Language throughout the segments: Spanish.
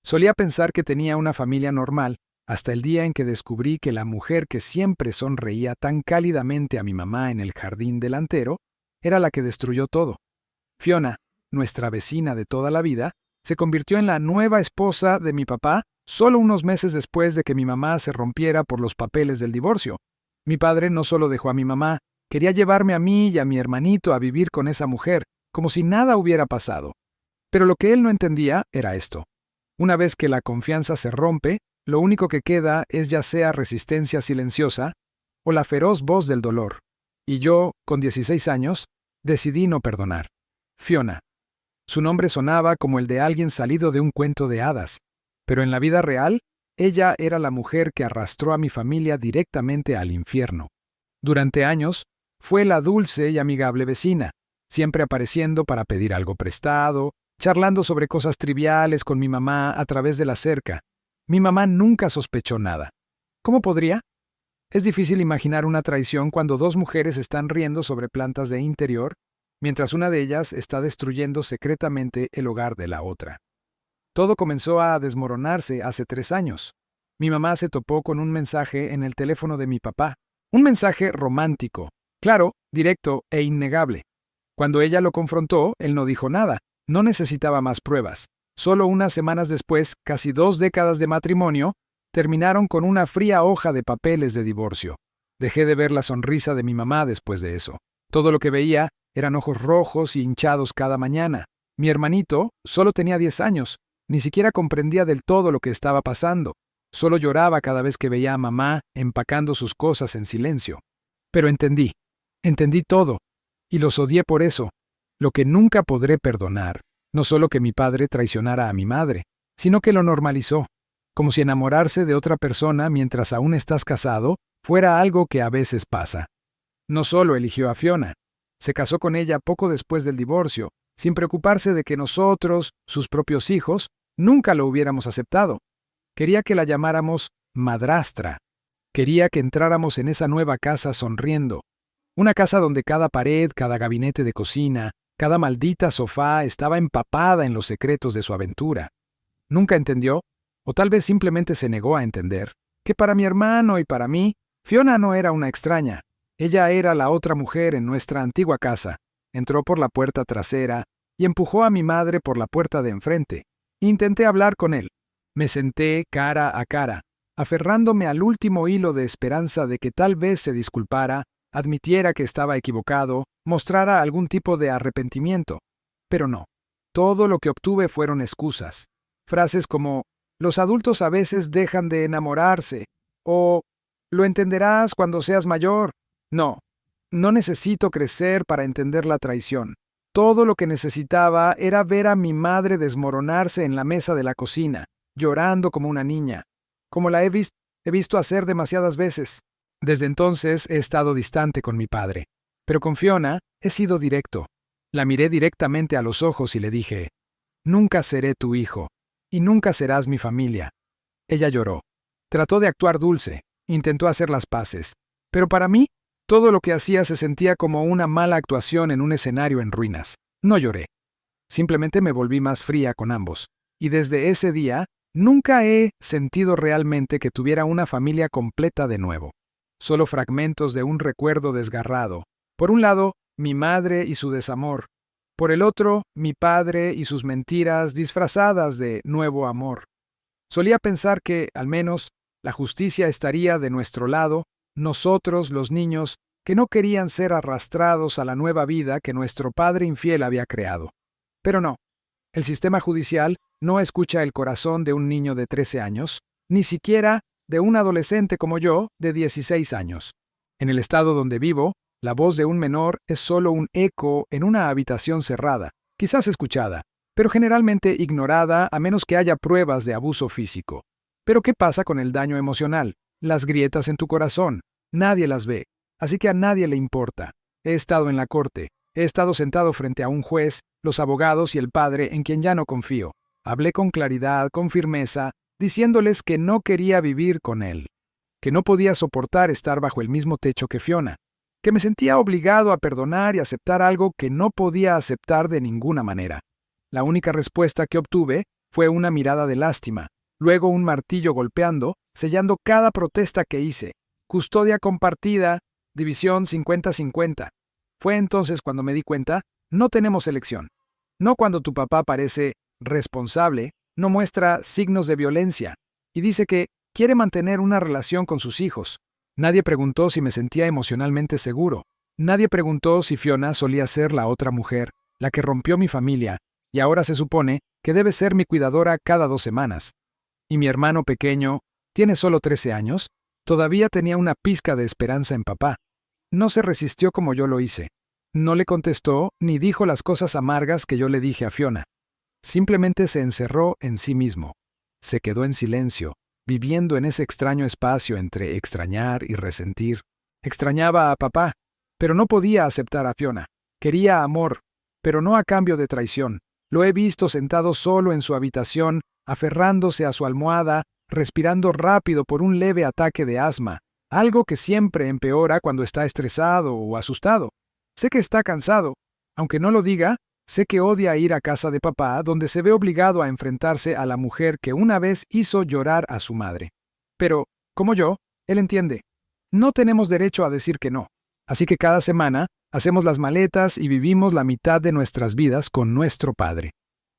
Solía pensar que tenía una familia normal, hasta el día en que descubrí que la mujer que siempre sonreía tan cálidamente a mi mamá en el jardín delantero era la que destruyó todo. Fiona, nuestra vecina de toda la vida, se convirtió en la nueva esposa de mi papá solo unos meses después de que mi mamá se rompiera por los papeles del divorcio. Mi padre no solo dejó a mi mamá, quería llevarme a mí y a mi hermanito a vivir con esa mujer, como si nada hubiera pasado. Pero lo que él no entendía era esto. Una vez que la confianza se rompe, lo único que queda es ya sea resistencia silenciosa o la feroz voz del dolor. Y yo, con 16 años, decidí no perdonar. Fiona. Su nombre sonaba como el de alguien salido de un cuento de hadas, pero en la vida real, ella era la mujer que arrastró a mi familia directamente al infierno. Durante años, fue la dulce y amigable vecina, siempre apareciendo para pedir algo prestado, charlando sobre cosas triviales con mi mamá a través de la cerca. Mi mamá nunca sospechó nada. ¿Cómo podría? Es difícil imaginar una traición cuando dos mujeres están riendo sobre plantas de interior, mientras una de ellas está destruyendo secretamente el hogar de la otra. Todo comenzó a desmoronarse hace 3 años. Mi mamá se topó con un mensaje en el teléfono de mi papá. Un mensaje romántico, claro, directo e innegable. Cuando ella lo confrontó, él no dijo nada. No necesitaba más pruebas. Solo unas semanas después, casi 2 décadas de matrimonio, terminaron con una fría hoja de papeles de divorcio. Dejé de ver la sonrisa de mi mamá después de eso. Todo lo que veía eran ojos rojos y hinchados cada mañana. Mi hermanito solo tenía 10 años. Ni siquiera comprendía del todo lo que estaba pasando. Solo lloraba cada vez que veía a mamá empacando sus cosas en silencio. Pero entendí todo, y los odié por eso. Lo que nunca podré perdonar, no solo que mi padre traicionara a mi madre, sino que lo normalizó, como si enamorarse de otra persona mientras aún estás casado fuera algo que a veces pasa. No solo eligió a Fiona, se casó con ella poco después del divorcio, sin preocuparse de que nosotros, sus propios hijos, nunca lo hubiéramos aceptado. Quería que la llamáramos madrastra. Quería que entráramos en esa nueva casa sonriendo. Una casa donde cada pared, cada gabinete de cocina, cada maldita sofá estaba empapada en los secretos de su aventura. Nunca entendió, o tal vez simplemente se negó a entender, que para mi hermano y para mí, Fiona no era una extraña. Ella era la otra mujer en nuestra antigua casa. Entró por la puerta trasera y empujó a mi madre por la puerta de enfrente. Intenté hablar con él. Me senté cara a cara, aferrándome al último hilo de esperanza de que tal vez se disculpara, admitiera que estaba equivocado, mostrara algún tipo de arrepentimiento. Pero no. Todo lo que obtuve fueron excusas. Frases como, los adultos a veces dejan de enamorarse, o, lo entenderás cuando seas mayor. No necesito crecer para entender la traición. Todo lo que necesitaba era ver a mi madre desmoronarse en la mesa de la cocina, llorando como una niña, como la he visto hacer demasiadas veces. Desde entonces he estado distante con mi padre, pero con Fiona he sido directo. La miré directamente a los ojos y le dije, nunca seré tu hijo, y nunca serás mi familia. Ella lloró. Trató de actuar dulce, intentó hacer las paces, pero para mí, todo lo que hacía se sentía como una mala actuación en un escenario en ruinas. No lloré. Simplemente me volví más fría con ambos. Y desde ese día, nunca he sentido realmente que tuviera una familia completa de nuevo. Solo fragmentos de un recuerdo desgarrado. Por un lado, mi madre y su desamor. Por el otro, mi padre y sus mentiras disfrazadas de nuevo amor. Solía pensar que, al menos, la justicia estaría de nuestro lado, nosotros, los niños, que no querían ser arrastrados a la nueva vida que nuestro padre infiel había creado. Pero no. El sistema judicial no escucha el corazón de un niño de 13 años, ni siquiera de un adolescente como yo de 16 años. En el estado donde vivo, la voz de un menor es solo un eco en una habitación cerrada, quizás escuchada, pero generalmente ignorada a menos que haya pruebas de abuso físico. Pero ¿qué pasa con el daño emocional? Las grietas en tu corazón. Nadie las ve, así que a nadie le importa. He estado en la corte, he estado sentado frente a un juez, los abogados y el padre en quien ya no confío. Hablé con claridad, con firmeza, diciéndoles que no quería vivir con él, que no podía soportar estar bajo el mismo techo que Fiona, que me sentía obligado a perdonar y aceptar algo que no podía aceptar de ninguna manera. La única respuesta que obtuve fue una mirada de lástima, luego un martillo golpeando, sellando cada protesta que hice. Custodia compartida, división 50-50. Fue entonces cuando me di cuenta, no tenemos elección. No cuando tu papá parece responsable, no muestra signos de violencia, y dice que quiere mantener una relación con sus hijos. Nadie preguntó si me sentía emocionalmente seguro. Nadie preguntó si Fiona solía ser la otra mujer, la que rompió mi familia, y ahora se supone que debe ser mi cuidadora cada 2 semanas. Y mi hermano pequeño, tiene solo 13 años, todavía tenía una pizca de esperanza en papá. No se resistió como yo lo hice. No le contestó ni dijo las cosas amargas que yo le dije a Fiona. Simplemente se encerró en sí mismo. Se quedó en silencio, viviendo en ese extraño espacio entre extrañar y resentir. Extrañaba a papá, pero no podía aceptar a Fiona. Quería amor, pero no a cambio de traición. Lo he visto sentado solo en su habitación, aferrándose a su almohada, respirando rápido por un leve ataque de asma, algo que siempre empeora cuando está estresado o asustado. Sé que está cansado. Aunque no lo diga, sé que odia ir a casa de papá, donde se ve obligado a enfrentarse a la mujer que una vez hizo llorar a su madre. Pero, como yo, él entiende. No tenemos derecho a decir que no. Así que cada semana hacemos las maletas y vivimos la mitad de nuestras vidas con nuestro padre.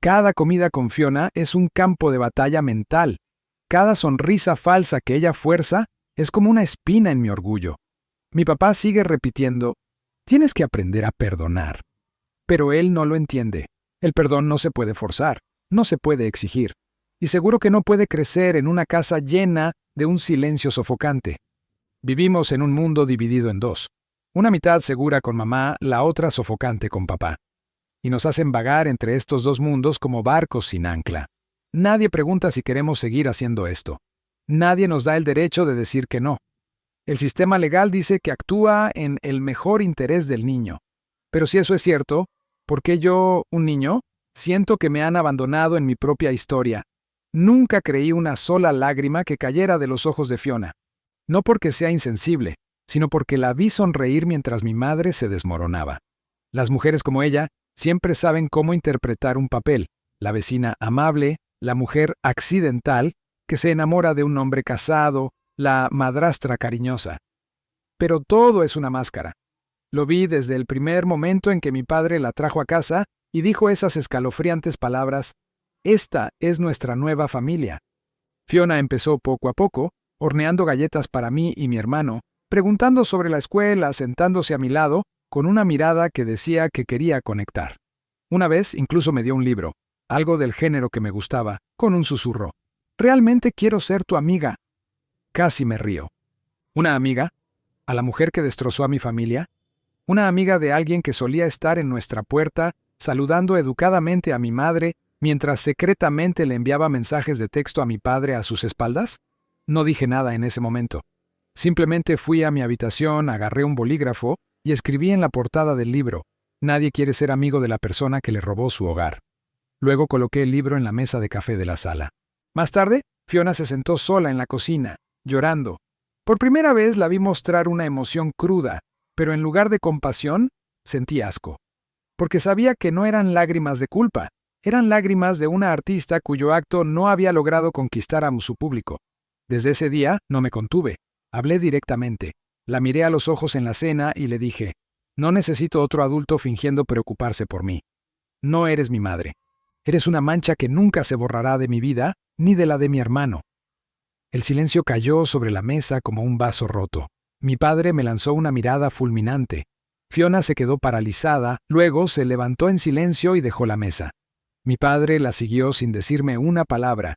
Cada comida con Fiona es un campo de batalla mental. Cada sonrisa falsa que ella fuerza es como una espina en mi orgullo. Mi papá sigue repitiendo, tienes que aprender a perdonar. Pero él no lo entiende. El perdón no se puede forzar, no se puede exigir. Y seguro que no puede crecer en una casa llena de un silencio sofocante. Vivimos en un mundo dividido en dos. Una mitad segura con mamá, la otra sofocante con papá. Y nos hacen vagar entre estos dos mundos como barcos sin ancla. Nadie pregunta si queremos seguir haciendo esto. Nadie nos da el derecho de decir que no. El sistema legal dice que actúa en el mejor interés del niño. Pero si eso es cierto, ¿por qué yo, un niño, siento que me han abandonado en mi propia historia? Nunca creí una sola lágrima que cayera de los ojos de Fiona. No porque sea insensible, sino porque la vi sonreír mientras mi madre se desmoronaba. Las mujeres como ella siempre saben cómo interpretar un papel, la vecina amable, la mujer accidental, que se enamora de un hombre casado, la madrastra cariñosa. Pero todo es una máscara. Lo vi desde el primer momento en que mi padre la trajo a casa y dijo esas escalofriantes palabras, «Esta es nuestra nueva familia». Fiona empezó poco a poco, horneando galletas para mí y mi hermano, preguntando sobre la escuela, sentándose a mi lado, con una mirada que decía que quería conectar. Una vez incluso me dio un libro, algo del género que me gustaba, con un susurro. «Realmente quiero ser tu amiga». Casi me río. ¿Una amiga? ¿A la mujer que destrozó a mi familia? ¿Una amiga de alguien que solía estar en nuestra puerta, saludando educadamente a mi madre, mientras secretamente le enviaba mensajes de texto a mi padre a sus espaldas? No dije nada en ese momento. Simplemente fui a mi habitación, agarré un bolígrafo y escribí en la portada del libro, «Nadie quiere ser amigo de la persona que le robó su hogar». Luego coloqué el libro en la mesa de café de la sala. Más tarde, Fiona se sentó sola en la cocina, llorando. Por primera vez la vi mostrar una emoción cruda, pero en lugar de compasión, sentí asco. Porque sabía que no eran lágrimas de culpa, eran lágrimas de una artista cuyo acto no había logrado conquistar a su público. Desde ese día no me contuve, hablé directamente, la miré a los ojos en la cena y le dije, no necesito otro adulto fingiendo preocuparse por mí. No eres mi madre. Eres una mancha que nunca se borrará de mi vida, ni de la de mi hermano. El silencio cayó sobre la mesa como un vaso roto. Mi padre me lanzó una mirada fulminante. Fiona se quedó paralizada, luego se levantó en silencio y dejó la mesa. Mi padre la siguió sin decirme una palabra.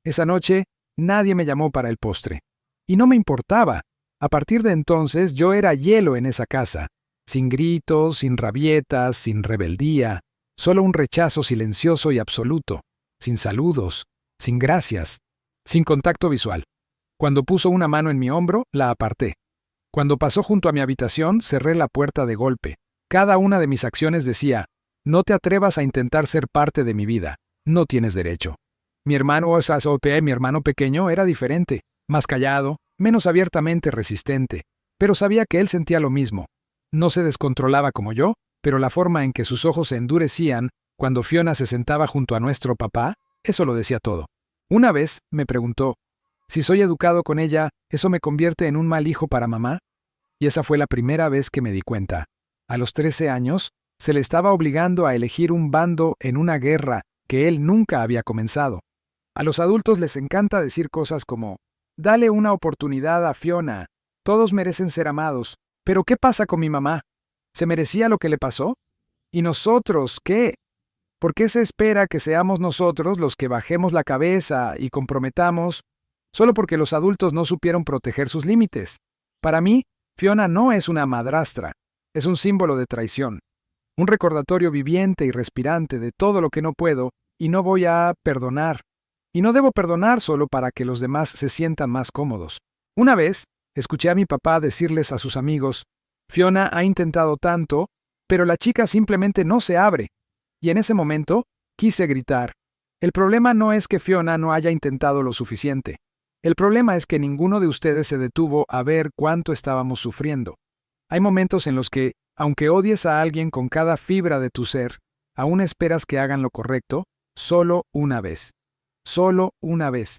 Esa noche, nadie me llamó para el postre. Y no me importaba. A partir de entonces, yo era hielo en esa casa. Sin gritos, sin rabietas, sin rebeldía. Solo un rechazo silencioso y absoluto. Sin saludos, sin gracias. Sin contacto visual. Cuando puso una mano en mi hombro, la aparté. Cuando pasó junto a mi habitación, cerré la puerta de golpe. Cada una de mis acciones decía, no te atrevas a intentar ser parte de mi vida. No tienes derecho. Mi hermano pequeño era diferente, más callado, menos abiertamente resistente, pero sabía que él sentía lo mismo. No se descontrolaba como yo, pero la forma en que sus ojos se endurecían cuando Fiona se sentaba junto a nuestro papá Eso lo decía todo. Una vez me preguntó, si soy educado con ella, ¿eso me convierte en un mal hijo para mamá? Y esa fue la primera vez que me di cuenta. A los 13 años, se le estaba obligando a elegir un bando en una guerra que él nunca había comenzado. A los adultos les encanta decir cosas como, dale una oportunidad a Fiona, todos merecen ser amados, pero ¿qué pasa con mi mamá? ¿Se merecía lo que le pasó? ¿Y nosotros qué? ¿Por qué se espera que seamos nosotros los que bajemos la cabeza y comprometamos solo porque los adultos no supieron proteger sus límites? Para mí, Fiona no es una madrastra, es un símbolo de traición, un recordatorio viviente y respirante de todo lo que no puedo y no voy a perdonar. Y no debo perdonar solo para que los demás se sientan más cómodos. Una vez, escuché a mi papá decirles a sus amigos, Fiona ha intentado tanto, pero la chica simplemente no se abre. Y en ese momento, quise gritar. El problema no es que Fiona no haya intentado lo suficiente. El problema es que ninguno de ustedes se detuvo a ver cuánto estábamos sufriendo. Hay momentos en los que, aunque odies a alguien con cada fibra de tu ser, aún esperas que hagan lo correcto, solo una vez. Solo una vez.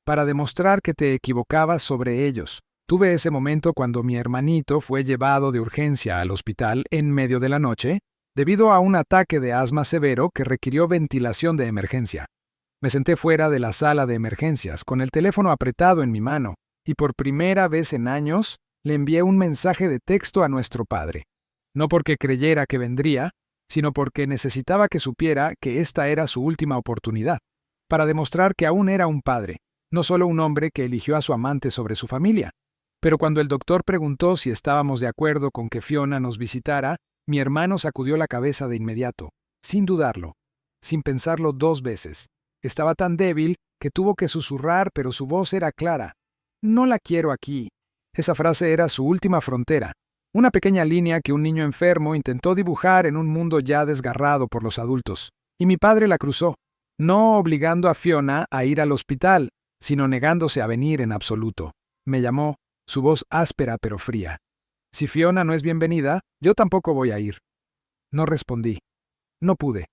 Para demostrar que te equivocabas sobre ellos. Tuve ese momento cuando mi hermanito fue llevado de urgencia al hospital en medio de la noche, debido a un ataque de asma severo que requirió ventilación de emergencia. Me senté fuera de la sala de emergencias, con el teléfono apretado en mi mano, y por primera vez en años le envié un mensaje de texto a nuestro padre. No porque creyera que vendría, sino porque necesitaba que supiera que esta era su última oportunidad, para demostrar que aún era un padre, no solo un hombre que eligió a su amante sobre su familia. Pero cuando el doctor preguntó si estábamos de acuerdo con que Fiona nos visitara, mi hermano sacudió la cabeza de inmediato, sin dudarlo, sin pensarlo 2 veces. Estaba tan débil que tuvo que susurrar, pero su voz era clara. No la quiero aquí. Esa frase era su última frontera, una pequeña línea que un niño enfermo intentó dibujar en un mundo ya desgarrado por los adultos. Y mi padre la cruzó, no obligando a Fiona a ir al hospital, sino negándose a venir en absoluto. Me llamó, su voz áspera pero fría. Si Fiona no es bienvenida, yo tampoco voy a ir. No respondí. No pude.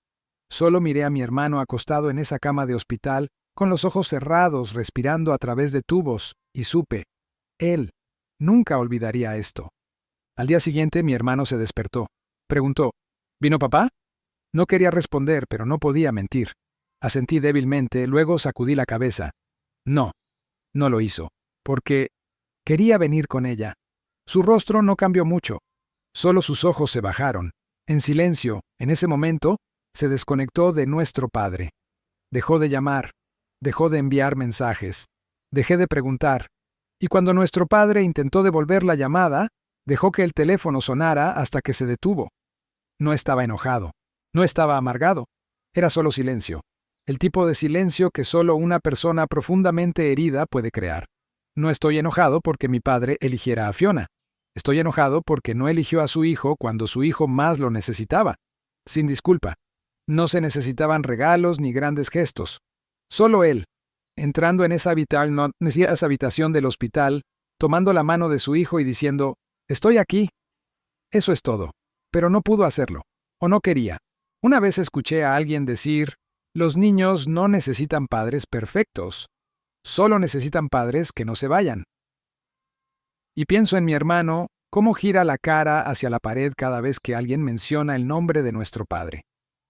Solo miré a mi hermano acostado en esa cama de hospital, con los ojos cerrados, respirando a través de tubos, y supe, él nunca olvidaría esto. Al día siguiente mi hermano se despertó. Preguntó, ¿vino papá? No quería responder, pero no podía mentir. Asentí débilmente, luego sacudí la cabeza. No, no lo hizo, porque quería venir con ella. Su rostro no cambió mucho, solo sus ojos se bajaron. En silencio, en ese momento, se desconectó de nuestro padre. Dejó de llamar, dejó de enviar mensajes, dejé de preguntar, y cuando nuestro padre intentó devolver la llamada, dejó que el teléfono sonara hasta que se detuvo. No estaba enojado, no estaba amargado, era solo silencio, el tipo de silencio que solo una persona profundamente herida puede crear. No estoy enojado porque mi padre eligiera a Fiona. Estoy enojado porque no eligió a su hijo cuando su hijo más lo necesitaba. Sin disculpa. No se necesitaban regalos ni grandes gestos. Solo él, entrando en esa habitación del hospital, tomando la mano de su hijo y diciendo, «Estoy aquí». Eso es todo. Pero no pudo hacerlo. O no quería. Una vez escuché a alguien decir, «Los niños no necesitan padres perfectos. Solo necesitan padres que no se vayan». Y pienso en mi hermano, cómo gira la cara hacia la pared cada vez que alguien menciona el nombre de nuestro padre.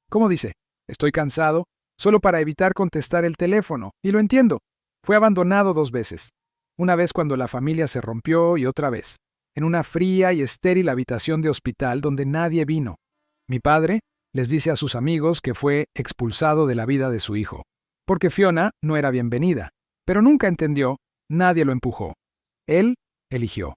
¿Cómo dice? Estoy cansado, solo para evitar contestar el teléfono, y lo entiendo. Fue abandonado 2 veces. Una vez cuando la familia se rompió y otra vez, en una fría y estéril habitación de hospital donde nadie vino. Mi padre les dice a sus amigos que fue expulsado de la vida de su hijo, porque Fiona no era bienvenida, pero nunca entendió, nadie lo empujó. Él eligió.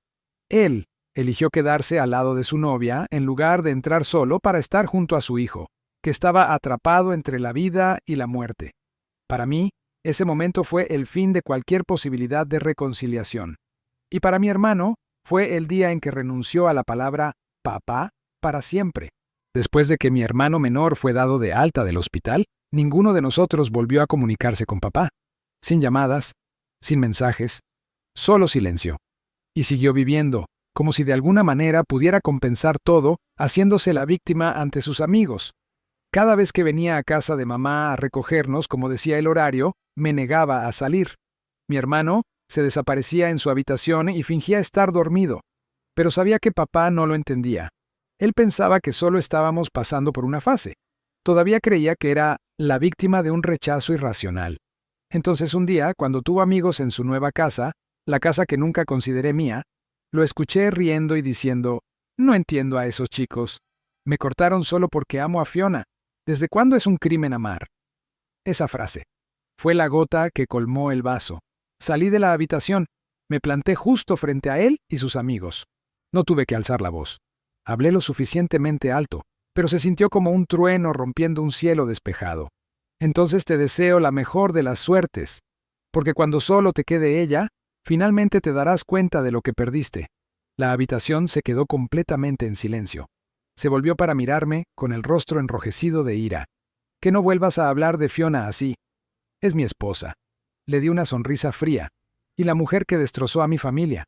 Él eligió quedarse al lado de su novia en lugar de entrar solo para estar junto a su hijo, que estaba atrapado entre la vida y la muerte. Para mí, ese momento fue el fin de cualquier posibilidad de reconciliación. Y para mi hermano, fue el día en que renunció a la palabra papá para siempre. Después de que mi hermano menor fue dado de alta del hospital, ninguno de nosotros volvió a comunicarse con papá. Sin llamadas, sin mensajes, solo silencio. Y siguió viviendo, como si de alguna manera pudiera compensar todo, haciéndose la víctima ante sus amigos. Cada vez que venía a casa de mamá a recogernos, como decía el horario, me negaba a salir. Mi hermano se desaparecía en su habitación y fingía estar dormido, pero sabía que papá no lo entendía. Él pensaba que solo estábamos pasando por una fase. Todavía creía que era la víctima de un rechazo irracional. Entonces un día, cuando tuvo amigos en su nueva casa, la casa que nunca consideré mía, lo escuché riendo y diciendo, «No entiendo a esos chicos. Me cortaron solo porque amo a Fiona. ¿Desde cuándo es un crimen amar?» Esa frase fue la gota que colmó el vaso. Salí de la habitación, me planté justo frente a él y sus amigos. No tuve que alzar la voz. Hablé lo suficientemente alto, pero se sintió como un trueno rompiendo un cielo despejado. Entonces te deseo la mejor de las suertes, porque cuando solo te quede ella, finalmente te darás cuenta de lo que perdiste. La habitación se quedó completamente en silencio. Se volvió para mirarme con el rostro enrojecido de ira. Que no vuelvas a hablar de Fiona así. Es mi esposa. Le di una sonrisa fría. Y la mujer que destrozó a mi familia.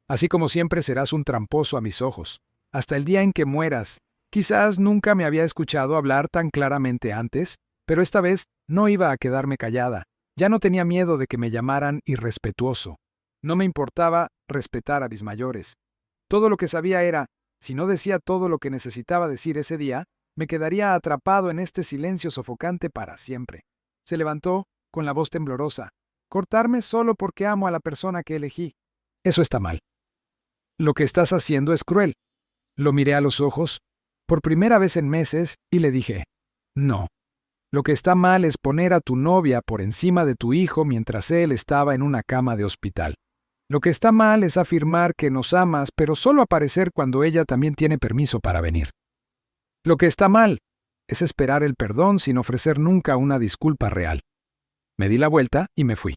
Así como siempre serás un tramposo a mis ojos. Hasta el día en que mueras. Quizás nunca me había escuchado hablar tan claramente antes, pero esta vez no iba a quedarme callada. Ya no tenía miedo de que me llamaran irrespetuoso. No me importaba respetar a mis mayores. Todo lo que sabía era, si no decía todo lo que necesitaba decir ese día, me quedaría atrapado en este silencio sofocante para siempre. Se levantó, con la voz temblorosa. Cortarme solo porque amo a la persona que elegí. Eso está mal. Lo que estás haciendo es cruel. Lo miré a los ojos, por primera vez en meses, y le dije, no. Lo que está mal es poner a tu novia por encima de tu hijo mientras él estaba en una cama de hospital. Lo que está mal es afirmar que nos amas, pero solo aparecer cuando ella también tiene permiso para venir. Lo que está mal es esperar el perdón sin ofrecer nunca una disculpa real. Me di la vuelta y me fui.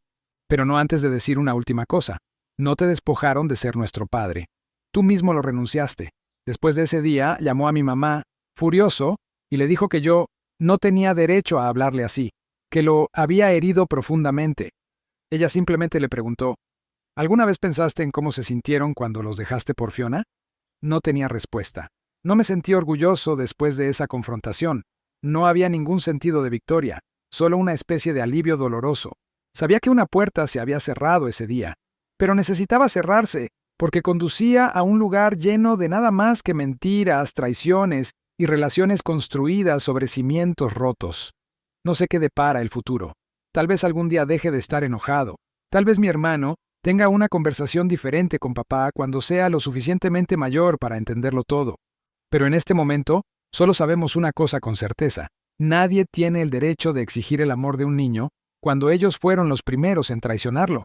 Pero no antes de decir una última cosa. No te despojaron de ser nuestro padre. Tú mismo lo renunciaste. Después de ese día, llamó a mi mamá, furioso, y le dijo que yo no tenía derecho a hablarle así, que lo había herido profundamente. Ella simplemente le preguntó, ¿alguna vez pensaste en cómo se sintieron cuando los dejaste por Fiona? No tenía respuesta. No me sentí orgulloso después de esa confrontación. No había ningún sentido de victoria, solo una especie de alivio doloroso. Sabía que una puerta se había cerrado ese día, pero necesitaba cerrarse, porque conducía a un lugar lleno de nada más que mentiras, traiciones y relaciones construidas sobre cimientos rotos. No sé qué depara el futuro. Tal vez algún día deje de estar enojado. Tal vez mi hermano tenga una conversación diferente con papá cuando sea lo suficientemente mayor para entenderlo todo. Pero en este momento, solo sabemos una cosa con certeza. Nadie tiene el derecho de exigir el amor de un niño cuando ellos fueron los primeros en traicionarlo.